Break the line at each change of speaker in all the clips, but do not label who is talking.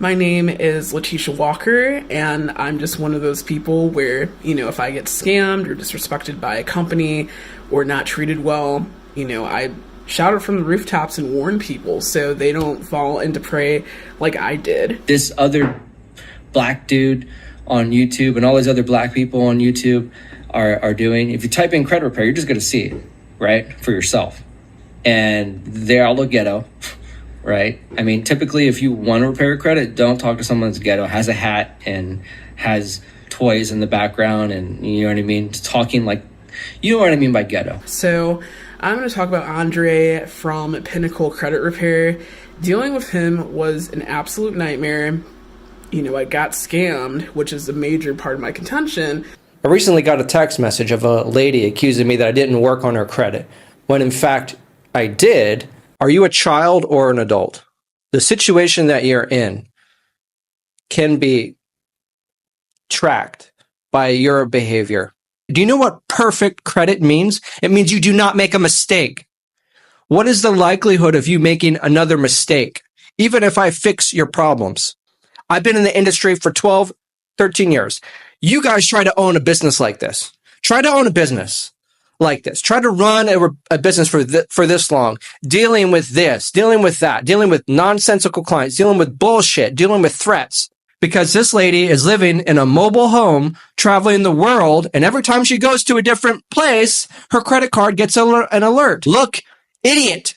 My name is Letitia Walker, and I'm just one of those people where, if I get scammed or disrespected by a company or not treated well, I shout it from the rooftops and warn people so they don't fall into prey like I did.
This other black dude on YouTube and all these other black people on YouTube are doing, if you type in credit repair, you're just going to see it, right, for yourself. And they all look ghetto. Right? I mean, typically, if you want to repair credit, don't talk to someone that's ghetto, has a hat and has toys in the background, and you know what I mean? Talking like, you know what I mean by ghetto.
So I'm going to talk about Andre from Pinnacle Credit Repair. Dealing with him was an absolute nightmare. I got scammed, which is a major part of my contention.
I recently got a text message of a lady accusing me that I didn't work on her credit, when in fact I did. Are you a child or an adult? The situation that you're in can be tracked by your behavior. Do you know what perfect credit means? It means you do not make a mistake. What is the likelihood of you making another mistake, even if I fix your problems? I've been in the industry for 12, 13 years. You guys try to own a business like this. Try to own a business like this. Try to run a business for this long, dealing with this, dealing with that, dealing with nonsensical clients, dealing with bullshit, dealing with threats. Because this lady is living in a mobile home, traveling the world, and every time she goes to a different place, her credit card gets an alert. Look, idiot.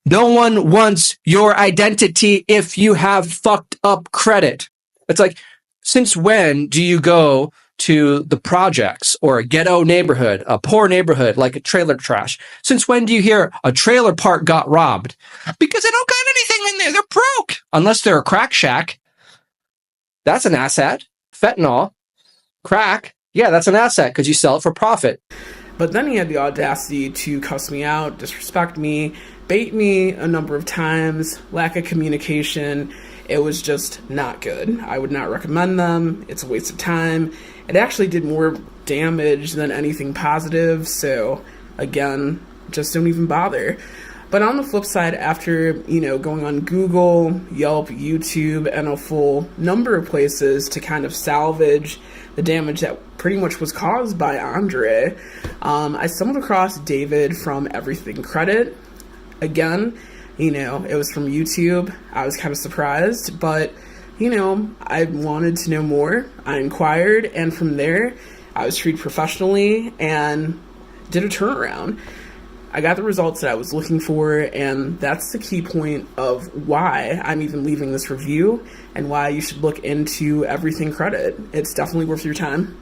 No one wants your identity if you have fucked up credit. It's like, since when do you go to the projects or a ghetto neighborhood, a poor neighborhood like a trailer trash? Since when do you hear a trailer park got robbed? Because they don't got anything in there. They're broke. Unless they're a crack shack. That's an asset. Fentanyl, crack. Yeah, that's an asset because you sell it for profit.
But then he had the audacity to cuss me out, disrespect me, bait me a number of times, lack of communication. It was just not good. I would not recommend them. It's a waste of time. It actually did more damage than anything positive. So again, just don't even bother. But on the flip side, after, going on Google, Yelp, YouTube, and a full number of places to kind of salvage the damage that pretty much was caused by Andre, I stumbled across David from Everything Credit. Again, it was from YouTube. I was kind of surprised, but, I wanted to know more. I inquired, and from there, I was treated professionally and did a turnaround. I got the results that I was looking for, and that's the key point of why I'm even leaving this review and why you should look into Everything Credit. It's definitely worth your time.